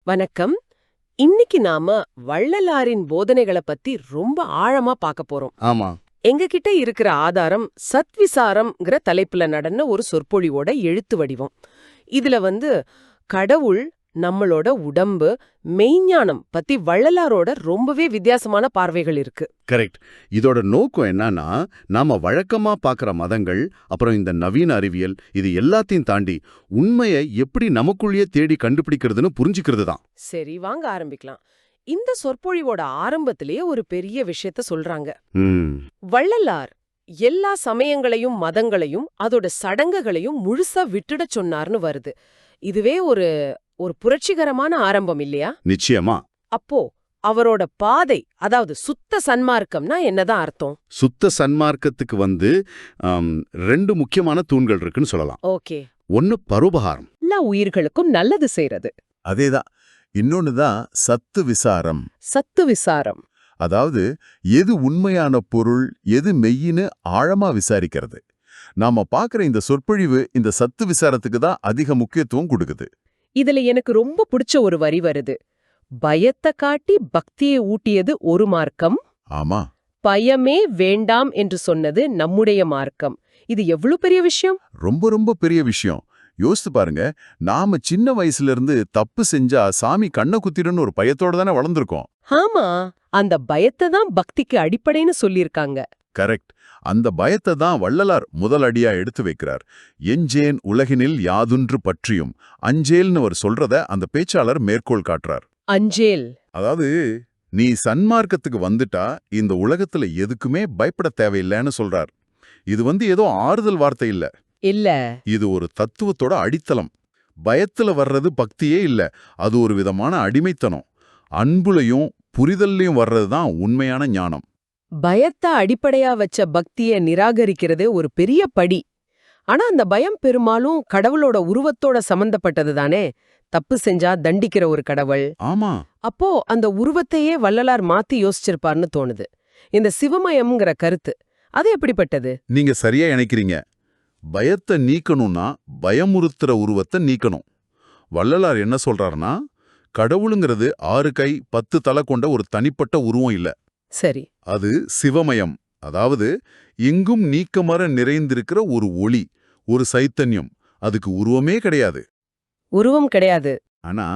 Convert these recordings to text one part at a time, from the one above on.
வணக்கம். இன்னைக்கு நாம வள்ளலாரின் போதனைகளை பத்தி ரொம்ப ஆழமா பார்க்க போறோம். ஆமா. எங்க கிட்ட இருக்கிற ஆதாரம் சத்விசாரம்ங்கிற தலைப்புல நடந்த ஒரு சொற்பொழிவோட எழுத்து வடிவம். இதுல கடவுள், நம்மளோட உடம்பு, மெய்ஞானம் பத்தி வள்ளலாரோட ரொம்பவே வித்தியாசமான பார்வைகள் இருக்கு. கரெக்ட். இதோட நோக்கம் என்னன்னா, நாம வழக்கமா பார்க்குற மதங்கள், அப்புறம் இந்த நவீன அறிவியல், இது எல்லாத்தையும் தாண்டி உண்மையை எப்படி நமக்குள்ளேயே தேடி கண்டுபிடிக்கிறதுன்னு புரிஞ்சுக்கிறது தான். சரி, வாங்க ஆரம்பிக்கலாம். இந்த சொற்பொழிவோட ஆரம்பத்திலேயே ஒரு பெரிய விஷயத்த சொல்றாங்க. வள்ளலார் எல்லா சமயங்களையும் மதங்களையும் அதோட சடங்குகளையும் முழுசா விட்டுடச் சொன்னார்னு வருது. இதுவே ஒரு புரட்சிகரமான ஆரம்பம் இல்லையா? நிச்சயமா. அப்போ அவரோட பாதை, அதாவது சுத்த சன்மார்க்கம்னா என்னதான் அர்த்தம்? சுத்த சன்மார்க்கத்துக்கு ரெண்டு முக்கியமான தூண்கள் இருக்குன்னு சொல்லலாம். ஓகே. ஒன்னு பரோபகாரம், எல்லா உயிர்களுக்கும் நல்லது செய்யறது. அதேதான். இன்னொன்னுதான் சத்து விசாரம். சத்து விசாரம், அதாவது எது உண்மையான பொருள், எது மெய்யின்னு ஆழமா விசாரிக்கிறது. நாம பாக்குற இந்த சொற்பொழிவு இந்த சத்து விசாரத்துக்கு தான் அதிக முக்கியத்துவம் கொடுக்குது. இதுல எனக்கு ரொம்ப பிடிச்ச ஒரு வரி வருது. பயத்தை காட்டி பக்தியை ஊட்டியது ஒரு மார்க்கம், ஆமா, பயமே வேண்டாம் என்று சொன்னது நம்முடைய மார்க்கம். இது எவ்வளவு பெரிய விஷயம்! ரொம்ப ரொம்ப பெரிய விஷயம். யோசித்து பாருங்க, நாம சின்ன வயசுல இருந்து தப்பு செஞ்சா சாமி கண்ணை குத்திடுன்னு ஒரு பயத்தோட தானே வளர்ந்துருக்கோம். ஆமா, அந்த பயத்தை தான் பக்திக்கு அடிப்படைன்னு சொல்லியிருக்காங்க. கரெக்ட். அந்த பயத்தை தான் வள்ளலார் முதல் அடியா எடுத்து வைக்கிறார். எஞ்சேன் உலகினில் யாதுன்று பற்றியும் அஞ்சேல்னு அவர் சொல்றத அந்த பேச்சாளர் மேற்கோள் காட்டுறார். அஞ்சேல், அதாவது நீ சன்மார்க்கத்துக்கு வந்துட்டா இந்த உலகத்துல எதுக்குமே பயப்பட தேவையில்லைன்னு சொல்றார். இது ஏதோ ஆறுதல் வார்த்தை இல்ல. இல்ல, இது ஒரு தத்துவத்தோட அடித்தளம். பயத்துல வர்றது பக்தியே இல்ல, அது ஒரு விதமான அடிமைத்தனம். அன்புலையும் புரிதல்லையும் வர்றதுதான் உண்மையான ஞானம். பயத்தை அடிப்படையா வச்ச பக்தியை நிராகரிக்கிறதே ஒரு பெரிய படி. ஆனா அந்த பயம் பெரும்பாலும் கடவுளோட உருவத்தோட சம்பந்தப்பட்டது தானே. தப்பு செஞ்சா தண்டிக்கிற ஒரு கடவுள். ஆமா. அப்போ அந்த உருவத்தையே வள்ளலார் மாத்தி யோசிச்சிருப்பார்னு தோணுது. இந்த சிவமயம்ங்கிற கருத்து, அது எப்படிப்பட்டது? நீங்க சரியா இணைக்கிறீங்க. பயத்தை நீக்கணும்னா பயமுறுத்துற உருவத்தை நீக்கணும். வள்ளலார் என்ன சொல்றாருன்னா, கடவுளுங்கிறது 6 கை 10 தலை கொண்ட ஒரு தனிப்பட்ட உருவம் இல்ல. சரி, அது சிவமயம், அதாவது எங்கும் நீக்கமற நிறைந்திருக்கிற ஒரு ஒளி, ஒரு சைத்தன்யம். அதுக்கு உருவமே கிடையாது. உருவம் கிடையாது. ஆனா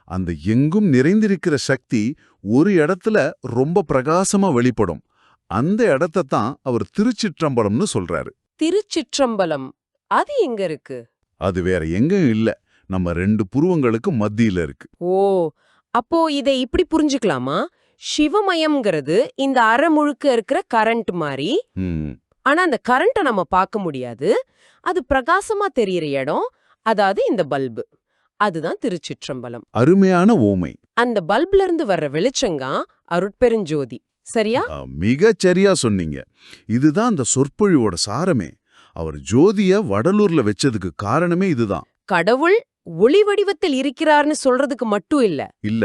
அந்த எங்கும் நிறைந்திருக்கிற சக்தி ஒரு இடத்துல ரொம்ப பிரகாசமா வெளிப்படும். அந்த இடத்தான் அவர் திருச்சிற்றம்பலம்னு சொல்றாரு. திருச்சிற்றம்பலம், அது எங்க இருக்கு? அது வேற எங்கேயும் இல்ல, நம்ம 2 புருவங்களுக்கு மத்தியில இருக்கு. ஓ, அப்போ இதை இப்படி புரிஞ்சுக்கலாமா? சிவமயம்ங்கிறது இந்த அறை முழுக்க இருக்கிற கரண்ட் மாதிரி. ஆனா அந்த கரண்ட்டை நம்ம பார்க்க முடியாது. அது பிரகாசமா தெரியற இடம், அதாவது இந்த பல்பு. அதுதான் திருச்சிற்றம்பலம். அருமையான ஓமை. அந்த பல்புல இருந்து வர்ற வெளிச்சங்கா அருட்பெருஞ்சோதி. சரியா? மிகச் சரியா சொன்னீங்க. இதுதான் அந்த சொற்பொழிவோட சாரமே. அவர் ஜோதிய வடலூர்ல வச்சதுக்கு காரணமே இதுதான். கடவுள் ஒளி வடிவத்தில் இருக்கிறார்னு சொல்றதுக்கு மட்டும் இல்ல,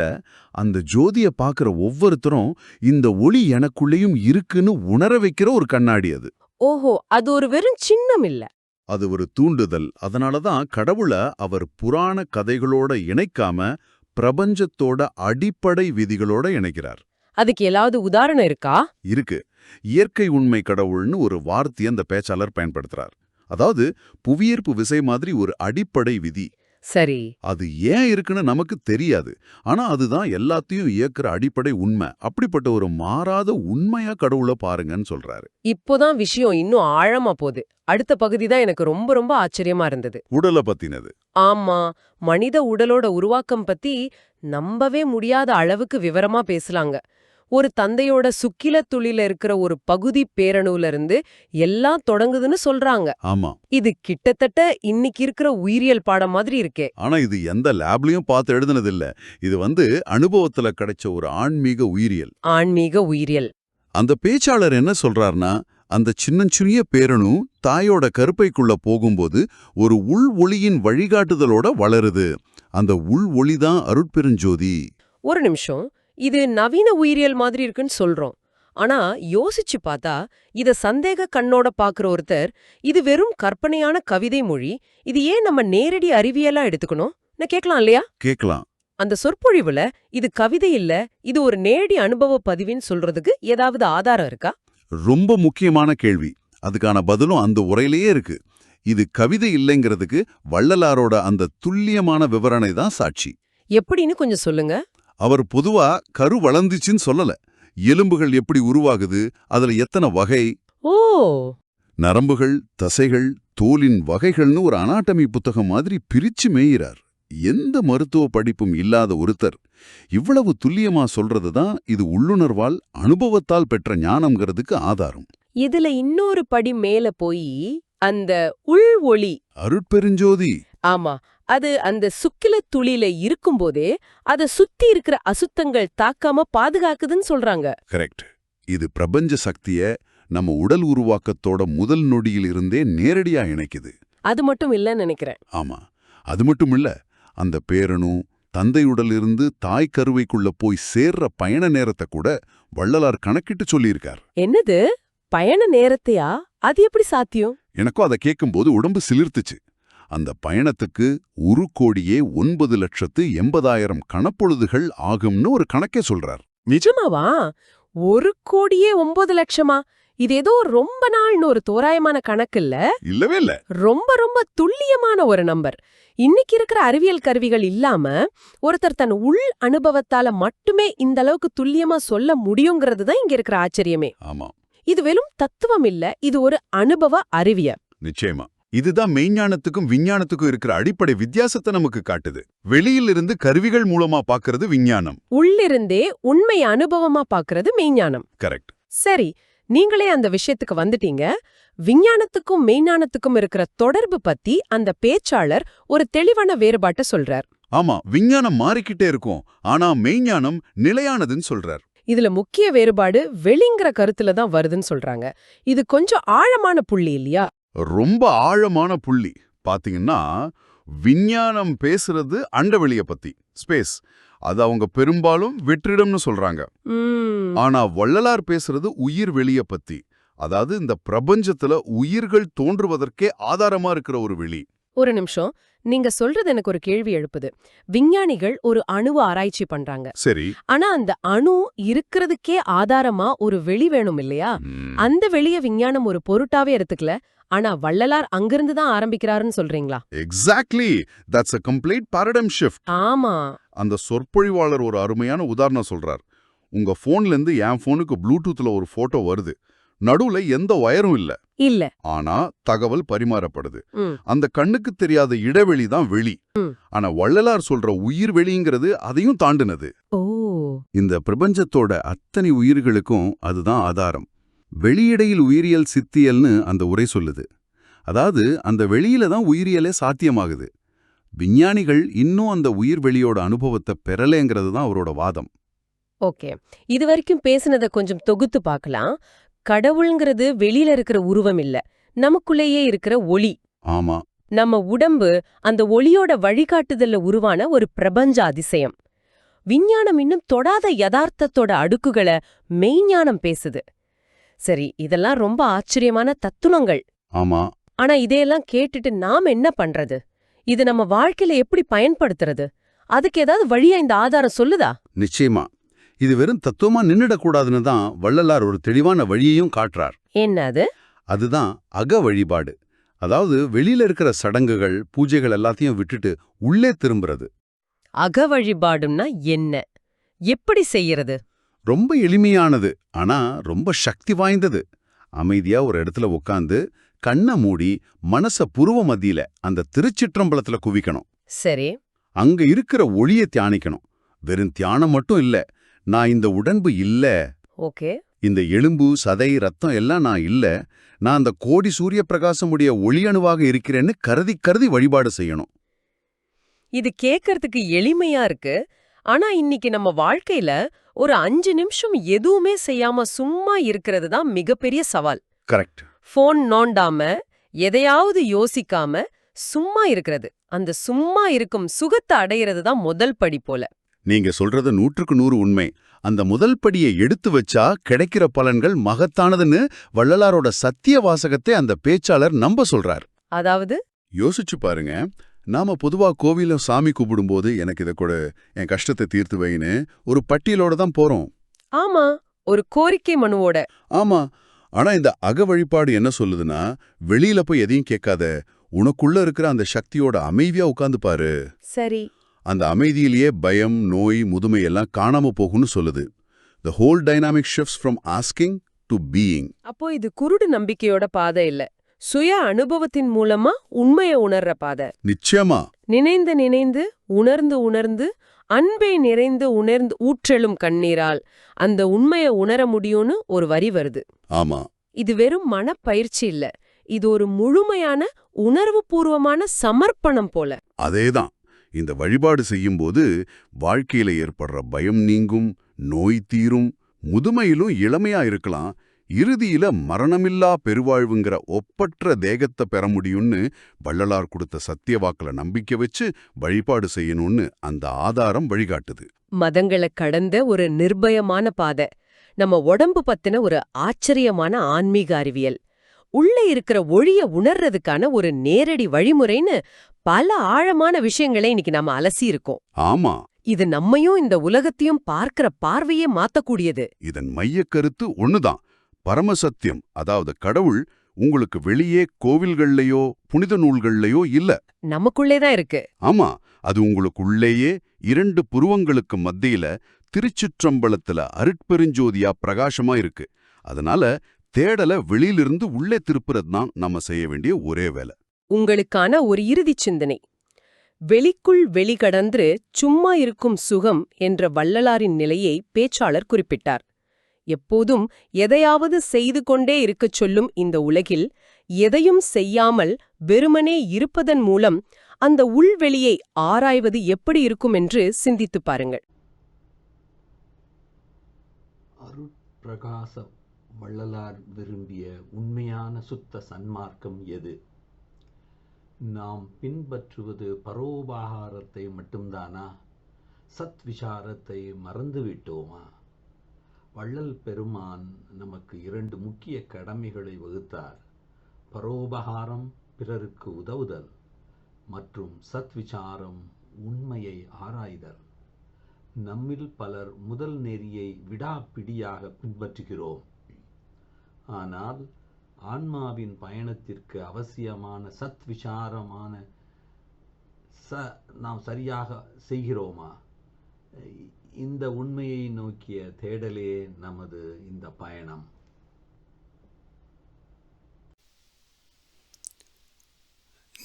அந்த ஜோதிய பாக்குற ஒவ்வொருத்தரும் இந்த ஒளி எனக்குள்ளேயும் இருக்குன்னு உணர வைக்கிற ஒரு கண்ணாடி அது. ஓஹோ, அது ஒரு வெறும் சின்னம் இல்ல, அது ஒரு தூண்டுதல். அதனாலதான் கடவுளை அவர் புராண கதைகளோட இணைக்காம பிரபஞ்சத்தோட அடிப்படை விதிகளோட இணைக்கிறார். அதுக்கு ஏதாவது உதாரணம் இருக்கா? இருக்கு. இயற்கை உண்மை கடவுள்னு ஒரு வார்த்தையை அந்த பேச்சாளர் பயன்படுத்துறார். அதாவது புவியீர்ப்பு விசை மாதிரி ஒரு அடிப்படை விதி. சரி, அது ஏன் இருக்குன்னு நமக்கு தெரியாது, ஆனா அதுதான் எல்லாத்தையும் இயக்குற அடிப்படை உண்மை. அப்படிப்பட்ட ஒரு மாறாத உண்மையா கடவுளை பாருங்கன்னு சொல்றாரு. இப்போதான் விஷயம் இன்னும் ஆழமா போகுது. அடுத்த பகுதி தான் எனக்கு ரொம்ப ரொம்ப ஆச்சரியமா இருந்தது. உடலை பத்தினது. ஆமா, மனித உடலோட உருவாக்கம் பத்தி நம்பவே முடியாத அளவுக்கு விவரமா பேசலாங்க. ஒரு தந்தையோட சுக்கில துளில இருக்கிற ஒரு பகுதி பேரணுல இருந்து எல்லாம் தொடங்குதுன்னு சொல்றாங்க. ஆமா, இது கிட்டத்தட்ட இன்னைக்கு இருக்கிற உயிரியல் பாடம் மாதிரி இருக்கே. ஆனா இது எந்த லேப்லயும் பார்த்து எழுதுனது இல்ல. இது அனுபவத்துல கிடைச்ச ஒரு ஆன்மீக உயிரியல். ஆன்மீக உயிரியல். அந்த பேச்சாளர் என்ன சொல்றாருன்னா, அந்த சின்னஞ்சிறிய பேரணு தாயோட கருப்பைக்குள்ள போகும்போது ஒரு உள் ஒளியின் வழிகாட்டுதலோட வளருது. அந்த உள் ஒளிதான் அருட்பெருஞ்சோதி. ஒரு நிமிஷம், இது நவீன உயிரியல் மாதிரி இருக்குன்னு சொல்றோம். ஆனா யோசிச்சு பார்த்தா இத சந்தேக கண்ணோட பாக்குற ஒருத்தர், இது வெறும் கற்பனையான கவிதை மொழி, இது ஏன் நம்ம நேரடி அறிவியலா எடுத்துக்கணும் நான் கேட்கலாம் இல்லையா? கேட்கலாம். அந்த சொற்பொழிவுல இது கவிதை இல்ல, இது ஒரு நேரடி அனுபவ பதிவுன்னு சொல்றதுக்கு ஏதாவது ஆதாரம் இருக்கா? ரொம்ப முக்கியமான கேள்வி. அதுக்கான பதிலும் அந்த உரையிலேயே இருக்கு. இது கவிதை இல்லைங்கிறதுக்கு வள்ளலாரோட அந்த துல்லியமான விவரணை தான் சாட்சி. எப்படின்னு கொஞ்சம் சொல்லுங்க. அவர் பொதுவா கரு வளர்ந்துச்சுன்னு சொல்லல. எலும்புகள் எப்படி உருவாகுது, அதுல எத்தனை வகை, ஓ, நரம்புகள், தசைகள், தோலின் வகைகள்னு ஒரு அனாட்டமி புத்தகம் மாதிரி பிரிச்சு மேயிறார். எந்த மருத்துவ படிப்பும் இல்லாத ஒருத்தர் இவ்வளவு துல்லியமா சொல்றது தான் இது உள்ளுணர்வால் அனுபவத்தால் பெற்ற ஞானம்ங்கிறதுக்கு ஆதாரம். இதுல இன்னொரு படி மேல போய் அந்த உள் ஒளி, அருட்பெருஞ்சோதி. ஆமா, அது அந்த சுக்கில துளியில இருக்கும்போதே அத சுத்தி இருக்கிற அசுத்தங்கள் தாக்காம பாதுகாக்குதுன்னு சொல்றாங்க. கரெக்ட். இது பிரபஞ்ச சக்திய நம்ம உடல் உருவாக்கத்தோட முதல் நொடியில் இருந்தே நேரடியா இணைக்குது. அது மட்டும் இல்லன்னு நினைக்கிறேன். ஆமா, அது மட்டும் இல்ல, அந்த பேரணும் தந்தையுடலிருந்து தாய் கருவைக்குள்ள போய் சேர்ற பயண நேரத்தை கூட வள்ளலார் கணக்கிட்டு சொல்லியிருக்கார். என்னது, பயண நேரத்தையா? அது எப்படி சாத்தியம்? எனக்கும் அதை கேட்கும்போது உடம்பு சிலிர்த்துச்சு. அந்த பயணத்துக்கு 1,9,80,000 கணப்பொழுதுகள் ஆகும்னு ஒரு கணக்கே சொல்றார். நிஜமாவா? 1,09,00,000? இது ஏதோ ரொம்ப நாள்னு ஒரு தோராயமான கணக்கு இல்ல. இல்லவே இல்ல. ரொம்ப ரொம்ப துல்லியமான ஒரு நம்பர். இன்னைக்கு இருக்கிற அறிவியல் கருவிகள் இல்லாம ஒருத்தர் தன் உள் அனுபவத்தால மட்டுமே இந்த அளவுக்கு துல்லியமா சொல்ல முடியுங்கிறது தான் இங்க இருக்கிற ஆச்சரியமே. ஆமா, இது வெறும் தத்துவம் இல்ல, இது ஒரு அனுபவ அறிவியல். நிச்சயமா. இதுதான் மெய்ஞானத்துக்கும் விஞ்ஞானத்துக்கும் இருக்கிற அடிப்படை வித்தியாசத்தை நமக்கு காட்டுது. வெளியிலிருந்து கருவிகள் மூலமா பாக்குறது விஞ்ஞானம், உள்ளிருந்தே உண்மை அனுபவமா பாக்குறது மெய்ஞானம். கரெக்ட். சரி, நீங்களே அந்த விஷயத்துக்கு வந்துட்டீங்க. விஞ்ஞானத்துக்கும் மெய்ஞானத்துக்கும் இருக்கிற தொடர்பு பத்தி அந்த பேச்சாளர் ஒரு தெளிவான வேறுபாட்டை சொல்றார். ஆமா, விஞ்ஞானம் மாறிக்கிட்டே இருக்கும், ஆனா மெய்ஞானம் நிலையானதுன்னு சொல்றார். இதுல முக்கிய வேறுபாடு வெளிங்கிற கருத்துல தான் வருதுன்னு சொல்றாங்க. இது கொஞ்சம் ஆழமான புள்ளி இல்லையா? ரொம்ப ஆழமான புள்ளி. பாத்தீங்கன்னா, விஞ்ஞானம் பேசுறது அண்டவெளிய பத்தி, ஸ்பேஸ். அது அவங்க பெரும்பாலும் வெற்றிடம்னு சொல்றாங்க. ஆனா வள்ளலார் பேசுறது உயிர் வெளிய பத்தி, அதாவது இந்த பிரபஞ்சத்துல உயிர்கள் தோன்றுவதற்கே ஆதாரமா இருக்கிற ஒரு வெளி. ஒரு நிமிஷம், நீங்க சொல்றது எனக்கு ஒரு கேள்வி எழுப்புது. விஞ்ஞானிகள் ஒரு அணுவை ஆராய்ச்சி பண்றாங்க. சரி. ஆனா அந்த அணு இருக்கிறதுக்கே ஆதாரமா ஒரு வெளி வேணும் இல்லையா? அந்த வெளிய விஞ்ஞானம் ஒரு பொருட்டாவே எடுத்துக்கல. ஆனா வள்ளலார் அங்கிருந்து தான் ஆரம்பிக்கிறாருன்னு சொல்றீங்களா? Exactly. That's a complete paradigm shift. ஆமா. அந்த சொற்பொழிவாளர் ஒரு அருமையான உதாரணம் சொல்றார். உங்க போன்ல இருந்து என் போனுக்கு ப்ளூடூத்ல ஒரு போட்டோ வருது. நடுவுல எந்த வயரும் இல்ல. இல்ல. ஆனா தகவல் பரிமாறப்படுது. அந்த கண்ணுக்கு தெரியாத இடைவெளி தான் வெளி. ஆனா வள்ளலார் சொல்ற உயிர் வெளிங்கிறது அதையும் தாண்டினது. ஓ. இந்த பிரபஞ்சத்தோட அத்தனை உயிர்களுக்கும் அதுதான் ஆதாரம். வெளியிடையில் உயிரியல் சித்தியல்னு அந்த உரை சொல்லுது. அதாவது அந்த வெளியில தான் உயிரியலே சாத்தியமாகுது. விஞ்ஞானிகள் இன்னும் அந்த உயிர் வெளியோட அனுபவத்தை பெறலேங்கிறது தான் அவரோட வாதம். ஓகே, இது வரைக்கும் பேசுனதை கொஞ்சம் தொகுத்து பார்க்கலாம். கடவுள்ங்கிறது வெளியில இருக்கிற உருவம் இல்ல, நமக்குள்ளேயே இருக்கிற ஒளி. ஆமா, நம்ம உடம்பு அந்த ஒளியோட வழிகாட்டுதல்ல உருவான ஒரு பிரபஞ்ச அதிசயம். விஞ்ஞானம் இன்னும் தொடாத யதார்த்தத்தோட அடுக்குகளை மெய்ஞானம் பேசுது. சரி, இதெல்லாம் ரொம்ப ஆச்சரியமான தத்துவங்கள். ஆமா. ஆனா இதையெல்லாம் கேட்டுட்டு நாம என்ன பண்றது? இது நம்ம வாழ்க்கையில எப்படி பயன்படுத்துறது? அதுக்கு ஏதாவது வழியா இந்த ஆதாரம் சொல்லுதா? நிச்சயமா. இது வெறும் தத்துவமா நின்னுடக்கூடாதுன்னு தான் வள்ளலார் ஒரு தெளிவான வழியையும் காட்டுறார். என்ன அது? அதுதான் அக வழிபாடு. அதாவது வெளியில இருக்கிற சடங்குகள், பூஜைகள் எல்லாத்தையும் விட்டுட்டு உள்ளே திரும்புறது. அக வழிபாடுன்னா என்ன? எப்படி செய்யறது? ரொம்ப எளிமையானது, ஆனா ரொம்ப சக்தி வாய்ந்தது. அமைதியா ஒரு இடத்துல உட்காந்து கண்ணை மூடி மனச புருவ மத்தியில அந்த திருச்சிற்றம்பலத்துல குவிக்கணும். சரி. அங்க இருக்கிற ஒளியை தியானிக்கணும். வெறும் தியானம் மட்டும் இல்ல, நான் இந்த உடம்பு இல்ல, ஓகே, இந்த எலும்பு சதை ரத்தம் எல்லாம் நான் இல்ல, நான் அந்த கோடி சூரிய பிரகாசமுடைய ஒளி அணுவாக இருக்கிறேன்னு கருதி கருதி வழிபாடு செய்யணும். இது கேட்கறதுக்கு எளிமையா இருக்கு. ஆனா இன்னைக்கு நம்ம வாழ்க்கையில ஒரு 5 நிமிஷம் எதுவுமே செய்யாம சும்மா இருக்கிறது தான் மிகப்பெரிய சவால். கரெக்ட். போன் நோண்டாம எதையாவது யோசிக்காம சும்மா இருக்கிறது, அந்த சும்மா இருக்கும் சுகத்தை அடையிறது தான் முதல் படி போல. நீங்க சொல்றது 100% உண்மை. அந்த முதல் படியை எடுத்து வச்சா கிடைக்கிற பலன்கள் மகத்தானதுன்னு வள்ளலாரோட சத்திய வாசகத்தை அந்த பேச்சாளர் நம்ப சொல்றார். அதாவது யோசிச்சு பாருங்க, நாம பொதுவா கோவில சாமி கூப்பிடும்போது எனக்கு இதை கூட என் கஷ்டத்தை தீர்த்து வைன்னு ஒரு பட்டியலோட தான் போறோம். ஆமா, ஒரு கோரிக்கை மனுவோட. ஆமா. ஆனா இந்த அக வழிபாடு என்ன சொல்லுதுன்னா, வெளியில போய் எதையும் கேட்காத, உனக்குள்ள இருக்கிற அந்த சக்தியோட அமைதியா உட்கார்ந்து பாரு. சரி. அந்த அமைதியிலேயே பயம், நோய், முதுமை எல்லாம் காணாம போகும்னு சொல்லுது. The whole dynamic shifts from asking to being. அப்போ இது குருடு நம்பிக்கையோட பாதை இல்ல, சுய அனுபவத்தின் மூலமா உண்மைய உணர்ற பாதை. நிச்சயமா. நினைந்து நினைந்து உணர்ந்து உணர்ந்து அன்பை நிறைந்து உணர்ந்து ஊற்றெழும் கண்ணீரால் அந்த உண்மைய உணர முடியும்னு ஒரு வரி வருது. ஆமா. இது வெறும் மனப்பயிற்சி இல்ல, இது ஒரு முழுமையான உணர்வுபூர்வமான சமர்ப்பணம் போல. அதேதான். இந்த வழிபாடு செய்யும்போது வாழ்க்கையில ஏற்படுற பயம் நீங்கும், நோய் தீரும், முதுமையிலும் இளமையா இருக்கலாம், இறுதியில மரணமில்லா பெருவாழ்வுங்கிற ஒப்பற்ற தேகத்தை பெற முடியும்னு வள்ளலார் கொடுத்த சத்தியவாக்குல நம்பிக்கை வச்சு வழிபாடு செய்யணும்னு அந்த ஆதாரம் வழிகாட்டுது. மதங்களை கடந்த ஒரு நிர்பயமான பாதை, நம்ம உடம்பு பத்தின ஒரு ஆச்சரியமான ஆன்மீக அறிவியல், உள்ள இருக்கிற ஒளிய உணர்றதுக்கான ஒரு நேரடி வழிமுறைன்னு பல ஆழமான விஷயங்களை இன்னைக்கு நாம அலசி இருக்கோம். ஆமா. இது நம்மையும் இந்த உலகத்தையும் பார்க்கிற பார்வையே மாத்தக்கூடியது. இதன் மையக் கருத்து ஒண்ணுதான். பரமசத்தியம், அதாவது கடவுள் உங்களுக்கு வெளியே கோவில்கள்லயோ புனித நூல்கள்லயோ இல்ல, நமக்குள்ளேதான் இருக்கு. ஆமா, அது உங்களுக்குள்ளேயே 2 புருவங்களுக்கு மத்தியில திருச்சிற்றம்பலத்துல அருட்பெருஞ்சோதியா பிரகாசமா இருக்கு. அதனால தேடல வெளியிலிருந்து உள்ளே திருப்புறது தான் நம்ம செய்ய வேண்டிய ஒரே வேலை. உங்களுக்கான ஒரு இறுதிச் சிந்தனை. வெளிக்குள் வெளிகடன்று சும்மா இருக்கும் சுகம் என்ற வள்ளலாரின் நிலையை பேச்சாளர் குறிப்பிட்டார். எப்போதும் எதையாவது செய்து கொண்டே இருக்கச் சொல்லும் இந்த உலகில் எதையும் செய்யாமல் வெறுமனே இருப்பதன் மூலம் அந்த உள்வெளியை ஆராய்வது எப்படி இருக்கும் என்று சிந்தித்துப் பாருங்கள். அருட்பிரகாச வள்ளலார் விரும்பிய உண்மையான சுத்த சன்மார்க்கம் எது? நாம் பின்பற்றுவது பரோபகாரத்தை மட்டும்தானா? சத் விசாரத்தை மறந்துவிட்டோமா? வள்ளல் பெருமான் நமக்கு 2 முக்கிய கடமைகளை வகுத்தார். பரோபகாரம், பிறருக்கு உதவுதல், மற்றும் சத்விசாரம், உண்மையை ஆராய்தல். நம்மில் பலர் முதல் நெறியை விடாப்பிடியாக பின்பற்றுகிறோம். ஆனால் ஆன்மாவின் பயணத்திற்கு அவசியமான சத்விசாரமான நாம் சரியாக செய்கிறோமா? இந்த உண்மையை நோக்கிய தேடலே நமது இந்த பயணம்.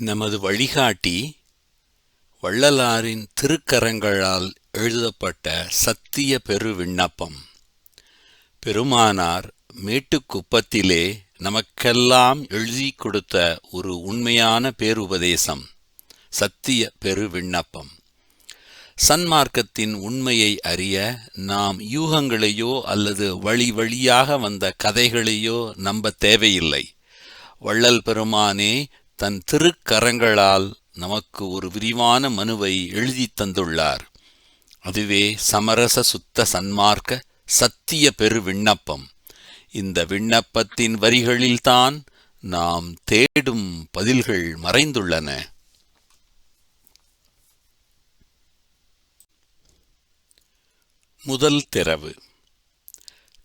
நமது வழிகாட்டி வள்ளலாரின் திருக்கரங்களால் எழுதப்பட்ட சத்திய பெரு விண்ணப்பம். பெருமானார் மேட்டுக்குப்பத்திலே நமக்கெல்லாம் எழுதி கொடுத்த ஒரு உண்மையான பேருபதேசம், சத்திய பெரு விண்ணப்பம். சன்மார்க்கத்தின் உண்மையை அறிய நாம் யூகங்களையோ அல்லது வழி வழியாக வந்த கதைகளையோ நம்ப தேவையில்லை. வள்ளல் பெருமானே தன் திருக்கரங்களால் நமக்கு ஒரு விரிவான மனுவை எழுதி தந்துள்ளார். அதுவே சமரச சுத்த சன்மார்க்க சத்திய பெரு விண்ணப்பம். இந்த விண்ணப்பத்தின் வரிகளில்தான் நாம் தேடும் பதில்கள் மறைந்துள்ளன. முதல் திறவு.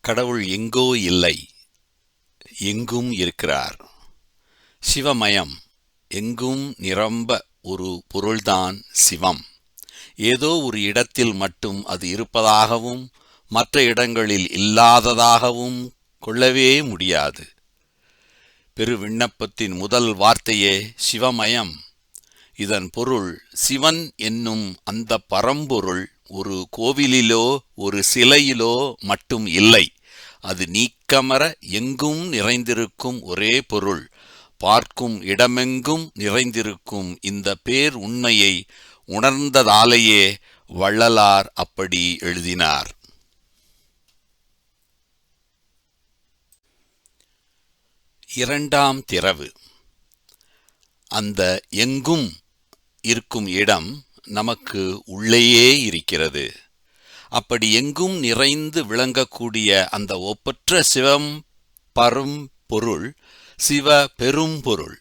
கடவுள் எங்கோ இல்லை, எங்கும் இருக்கிறார். சிவமயம், எங்கும் நிரம்ப ஒரு பொருள்தான் சிவம். ஏதோ ஒரு இடத்தில் மட்டும் அது இருப்பதாகவும் மற்ற இடங்களில் இல்லாததாகவும் கொள்ளவே முடியாது. பெருவிண்ணப்பத்தின் முதல் வார்த்தையே சிவமயம். இதன் பொருள், சிவன் என்னும் அந்த பரம்பொருள் ஒரு கோவிலிலோ ஒரு சிலையிலோ மட்டும் இல்லை. அது நீக்கமற எங்கும் நிறைந்திருக்கும் ஒரே பொருள். பார்க்கும் இடமெங்கும் நிறைந்திருக்கும் இந்த பேர் உண்மையை உணர்ந்ததாலேயே வள்ளலார் அப்படி எழுதினார். இரண்டாம் திறவு. அந்த எங்கும் இருக்கும் இடம் நமக்கு உள்ளேயே இருக்கிறது. அப்படி எங்கும் நிறைந்து விளங்கக்கூடிய அந்த ஒப்பற்ற சிவம் பரும் பொருள், சிவ பெரும் பொருள்,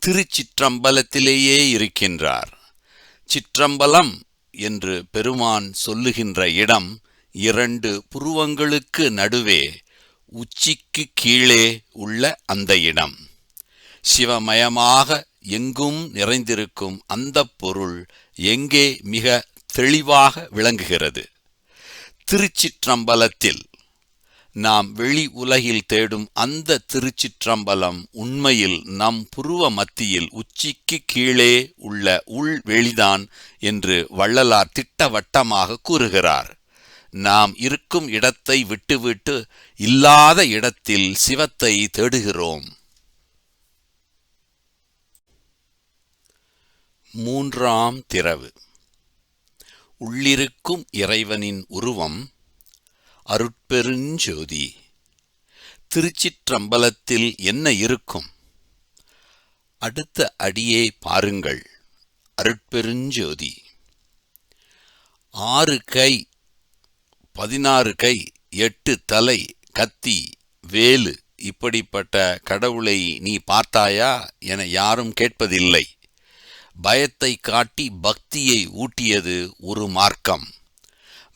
திருச்சிற்றம்பலத்திலேயே இருக்கின்றார். சிற்றம்பலம் என்று பெருமான் சொல்லுகின்ற இடம் 2 புருவங்களுக்கு நடுவே உச்சிக்கு கீழே உள்ள அந்த இடம். சிவமயமாக எங்கும் நிறைந்திருக்கும் அந்த பொருள் எங்கே மிக தெளிவாக விளங்குகிறது. திருச்சிற்றம்பலத்தில் நாம் வெளி உலகில் தேடும் அந்த திருச்சிற்றம்பலம் உண்மையில் நம் புருவ மத்தியில் உச்சிக்கு கீழே உள்ள உள்வெளிதான் என்று வள்ளலார் திட்டவட்டமாக கூறுகிறார். நாம் இருக்கும் இடத்தை விட்டுவிட்டு இல்லாத இடத்தில் சிவத்தை தேடுகிறோம். 3ஆம் திறவு. உள்ளிருக்கும் இறைவனின் உருவம் அருட்பெருஞ்சோதி. திருச்சிற்றம்பலத்தில் என்ன இருக்கும்? அடுத்த அடியே பாருங்கள். அருட்பெருஞ்சோதி. 6 கை, 16 கை, 8 தலை, கத்தி, வேலு, இப்படிப்பட்ட கடவுளை நீ பார்த்தாயா என யாரும் கேட்பதில்லை. பயத்தை காட்டி பக்தியை ஊட்டியது ஒரு மார்க்கம்.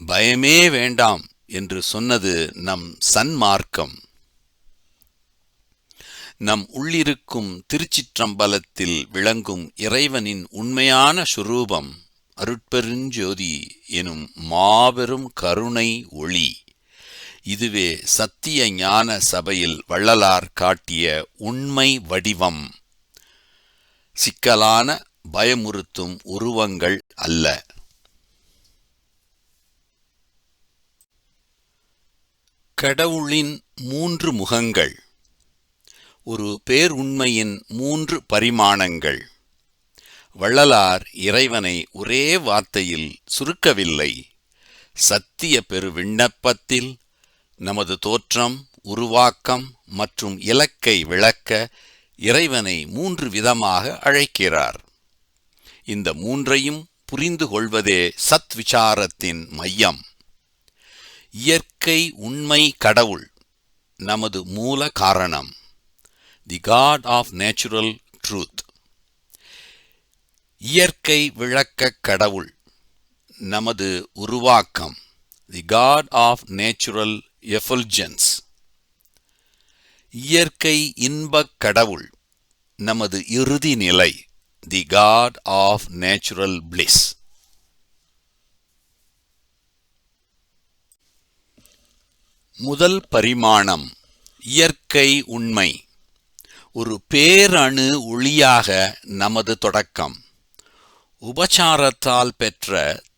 பயமே வேண்டாம் என்று சொன்னது நம் சன்மார்க்கம். நம் உள்ளிருக்கும் திருச்சிற்றம்பலத்தில் விளங்கும் இறைவனின் உண்மையான சுரூபம் அருட்பெருஞ்சோதி எனும் மாபெரும் கருணை ஒளி. இதுவே சத்திய ஞான சபையில் வள்ளலார் காட்டிய உண்மை வடிவம். சிக்கலான பயமுறுத்தும் உருவங்கள் அல்ல. கடவுளின் 3 முகங்கள். ஒரு பேருண்மையின் 3 பரிமாணங்கள். வள்ளலார் இறைவனை ஒரே வார்த்தையில் சுருக்கவில்லை. சத்திய பெரு விண்ணப்பத்தில் நமது தோற்றம், உருவாக்கம் மற்றும் இலக்கை விளக்க இறைவனை 3 விதமாக அழைக்கிறார். இந்த 3ஐயும் புரிந்து கொள்வதே சத் விசாரத்தின் மையம். இயற்கை உண்மை கடவுள் நமது மூல காரணம், தி காட் ஆஃப் நேச்சுரல் ட்ரூத். இயற்கை விளக்க கடவுள் நமது உருவாக்கம், தி காட் ஆஃப் நேச்சுரல் எஃபல்ஜென்ஸ். இயற்கை இன்பக் கடவுள் நமது இறுதி நிலை, தி காட் ஆஃப் நேச்சுரல் பிளிஸ். முதல் பரிமாணம் இயற்கை உண்மை. ஒரு பேரணு ஒளியாக நமது தொடக்கம். உபசாரத்தால் பெற்ற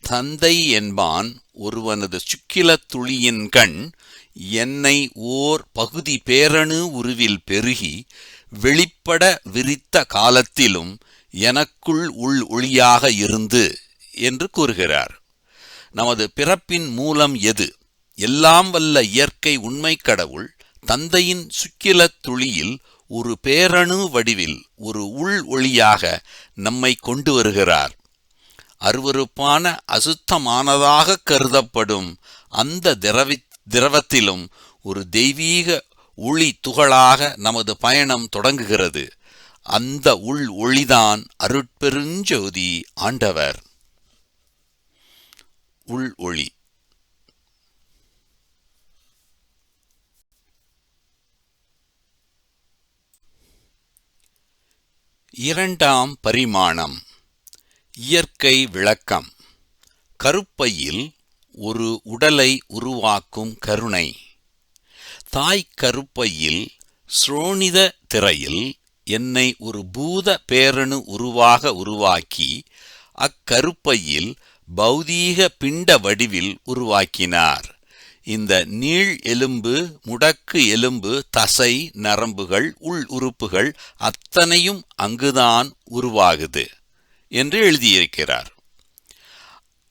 தந்தை என்பான் ஒருவனது சுக்கிலத் துளியின் கண் என்னை ஓர் பகுதி பேரணு உருவில் பெருகி வெளிப்பட விரித்த காலத்திலும் எனக்குள் உள் ஒளியாக இருந்து என்று கூறுகிறார். நமது பிறப்பின் மூலம் எது? எல்லாம் வல்ல இயற்கை உண்மை கடவுள் தந்தையின் சுக்கிலத் துளியில் ஒரு பேரணு வடிவில் ஒரு உள் ஒளியாக நம்மை கொண்டு வருகிறார். அருவருப்பான அசுத்தமானதாக கருதப்படும் அந்த திரவத்திலும் ஒரு தெய்வீக ஒளி துகளாக நமது பயணம் தொடங்குகிறது. அந்த உள் ஒளிதான் அருட்பெருஞ்சோதி ஆண்டவர். உள் ஒளி. இரண்டாம் பரிமாணம் இயற்கை விளக்கம். கருப்பையில் ஒரு உடலை உருவாக்கும் கருணை. தாய் கருப்பையில் ஸ்ரோணித திரையில் என்னை ஒரு பூத பேரணு உருவாக்கி அக்கருப்பையில் பௌதீக பிண்ட வடிவில் உருவாக்கினார். இந்த நீள் எலும்பு, முடக்கு எலும்பு, தசை, நரம்புகள், உள் உறுப்புகள் அத்தனையும் அங்குதான் உருவாகுது என்று எழுதியிருக்கிறார்.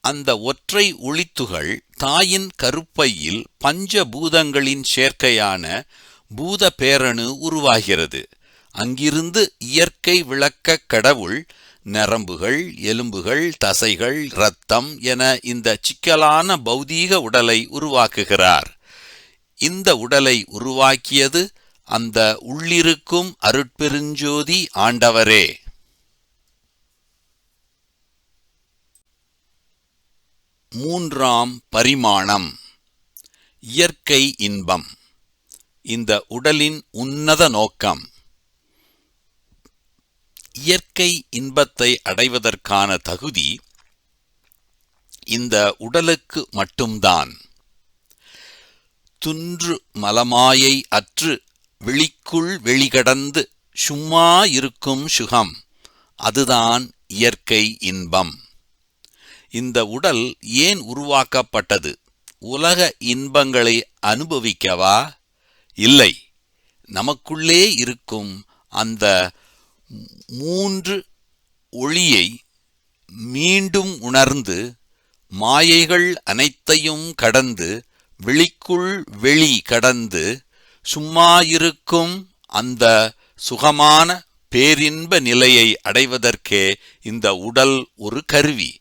அந்த ஒற்றை ஒளித்துகள் தாயின் கருப்பையில் பஞ்சபூதங்களின் சேர்க்கையான பூத பேரணு உருவாகிறது. அங்கிருந்து இயற்கை விளக்க கடவுள் நரம்புகள், எலும்புகள், தசைகள், இரத்தம் என இந்த சிக்கலான பௌதீக உடலை உருவாக்குகிறார். இந்த உடலை உருவாக்கியது அந்த உள்ளிருக்கும் அருட்பெருஞ்சோதி ஆண்டவரே. மூன்றாம் பரிமாணம், இயற்கை இன்பம். இந்த உடலின் உன்னத நோக்கம் இயற்கை இன்பத்தை அடைவதற்கான தகுதி இந்த உடலுக்கு மட்டும்தான். துன்று மலமாயை அற்று விழிக்குள் வெளிகடந்து சும்மா இருக்கும் சுகம், அதுதான் இயற்கை இன்பம். இந்த உடல் ஏன் உருவாக்கப்பட்டது? உலக இன்பங்களை அனுபவிக்கவா? இல்லை, நமக்குள்ளே இருக்கும் அந்த மூன்று ஒளியை மீண்டும் உணர்ந்து மாயைகள் அனைத்தையும் கடந்து விழிக்குள் வெளி கடந்து சும்மாயிருக்கும் அந்த சுகமான பேரின்ப நிலையை அடைவதற்கே இந்த உடல் ஒரு கருவி.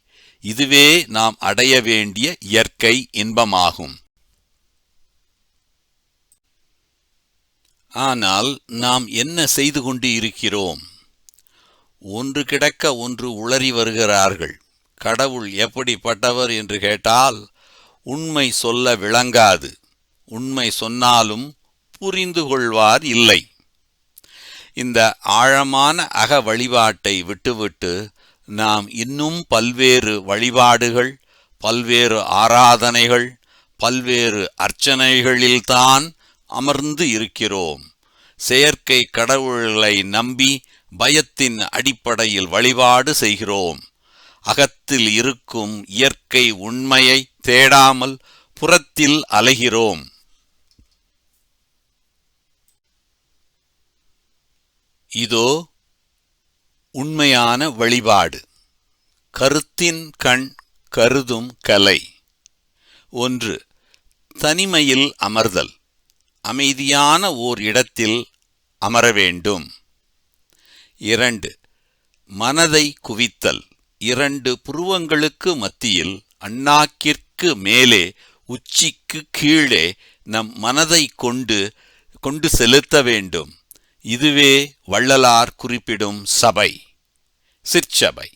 இதுவே நாம் அடைய வேண்டிய இயற்கை இன்பமாகும். ஆனால் நாம் என்ன செய்து கொண்டு இருக்கிறோம்? ஒன்று கிடக்க ஒன்று உளறி வருகிறார்கள். கடவுள் எப்படிப்பட்டவர் என்று கேட்டால் உண்மை சொல்ல விளங்காது. உண்மை சொன்னாலும் புரிந்து கொள்வார் இல்லை. இந்த ஆழமான அக வழிபாட்டை விட்டுவிட்டு நாம் இன்னும் பல்வேறு வழிபாடுகள், பல்வேறு ஆராதனைகள், பல்வேறு அர்ச்சனைகளில்தான் அமர்ந்து இருக்கிறோம். செயற்கை கடவுள்களை நம்பி பயத்தின் அடிப்படையில் வழிபாடு செய்கிறோம். அகத்தில் இருக்கும் இயற்கை உண்மையை தேடாமல் புறத்தில் அலைகிறோம். இதோ உண்மையான வழிபாடு. கருத்தின் கண் கருதும் கலை. 1. தனிமையில் அமர்தல். அமைதியான ஓர் இடத்தில் அமர வேண்டும். 2. மனதை குவித்தல். 2 புருவங்களுக்கு மத்தியில் அண்ணாக்கிற்கு மேலே உச்சிக்கு கீழே நம் மனதை கொண்டு செலுத்த வேண்டும். இதுவே வள்ளலார் குறிப்பிடும் சபை, சிற்சபை.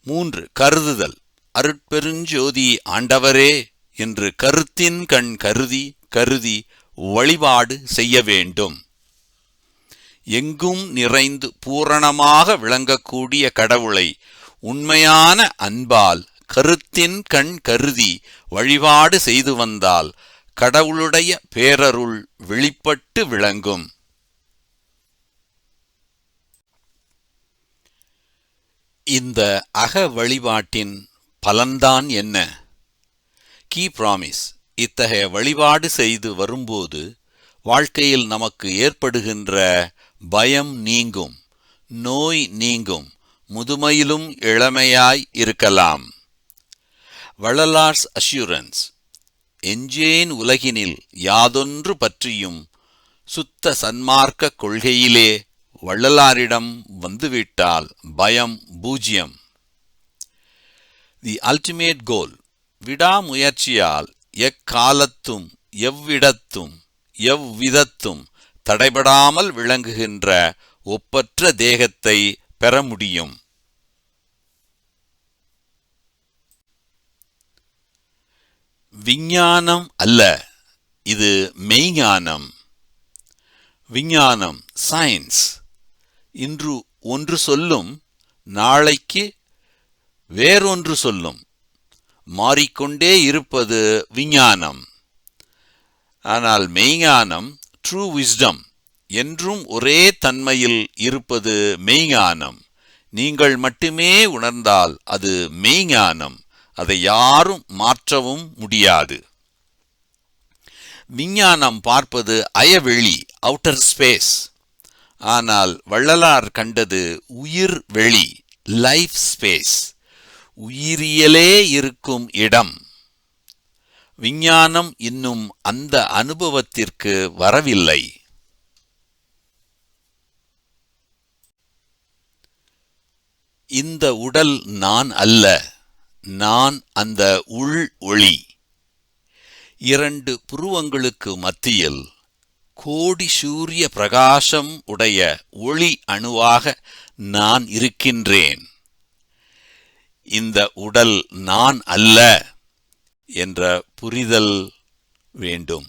3. கருதுதல். அருட்பெருஞ்சோதி ஆண்டவரே என்று கருத்தின் கண் கருதி வழிபாடு செய்ய வேண்டும். எங்கும் நிறைந்து பூரணமாக விளங்கக்கூடிய கடவுளை உண்மையான அன்பால் கருத்தின் கண் கருதி வழிபாடு செய்து வந்தால் கடவுளுடைய பேரருள் வெளிப்பட்டு விளங்கும். இந்த அக வழிபாட்டின் பலன்தான் என்ன? Key promise. இத்தகைய வழிபாடு செய்து வரும்போது வாழ்க்கையில் நமக்கு ஏற்படுகின்ற பயம் நீங்கும், நோய் நீங்கும், முதுமையிலும் இளமையாய் இருக்கலாம். வள்ளலார்ஸ் அஷ்யூரன்ஸ். எஞ்சேன் உலகினில் யாதொன்று பற்றியும் சுத்த சன்மார்க்க கொள்கையிலே வள்ளலாரிடம் வந்துவிட்டால் பயம் பூஜ்யம். The ultimate goal. விடாமுயற்சியால் எக்காலத்தும் எவ்விடத்தும் எவ்விதத்தும் தடைபடாமல் விளங்குகின்ற ஒப்பற்ற தேகத்தை பெற முடியும். விஞ்ஞானம் அல்ல, இது மெய்ஞானம். விஞ்ஞானம், சயின்ஸ், இன்று ஒன்று சொல்லும், நாளைக்கு வேறொன்று சொல்லும். மாறிக்கொண்டே இருப்பது விஞ்ஞானம். ஆனால் மெய்ஞானம், ட்ரூ விஸ்டம், என்றும் ஒரே தன்மையில் இருப்பது மெய்ஞானம். நீங்கள் மட்டுமே உணர்ந்தால் அது மெய்ஞானம். அதை யாரும் மாற்றவும் முடியாது. விஞ்ஞானம் பார்ப்பது அயவெளி, அவுட்டர் ஸ்பேஸ். ஆனால் வள்ளலார் கண்டது உயிர் வெளி, லைஃப் ஸ்பேஸ், உயிரியலே இருக்கும் இடம். விஞ்ஞானம் இன்னும் அந்த அனுபவத்திற்கு வரவில்லை. இந்த உடல் நான் அல்ல, நான் அந்த உள் ஒளி. 2 புருவங்களுக்கு மத்தியில் கோடி சூரிய பிரகாசம் உடைய ஒளி அணுவாக நான் இருக்கின்றேன். இந்த உடல் நான் அல்ல என்ற புரிதல் வேண்டும்.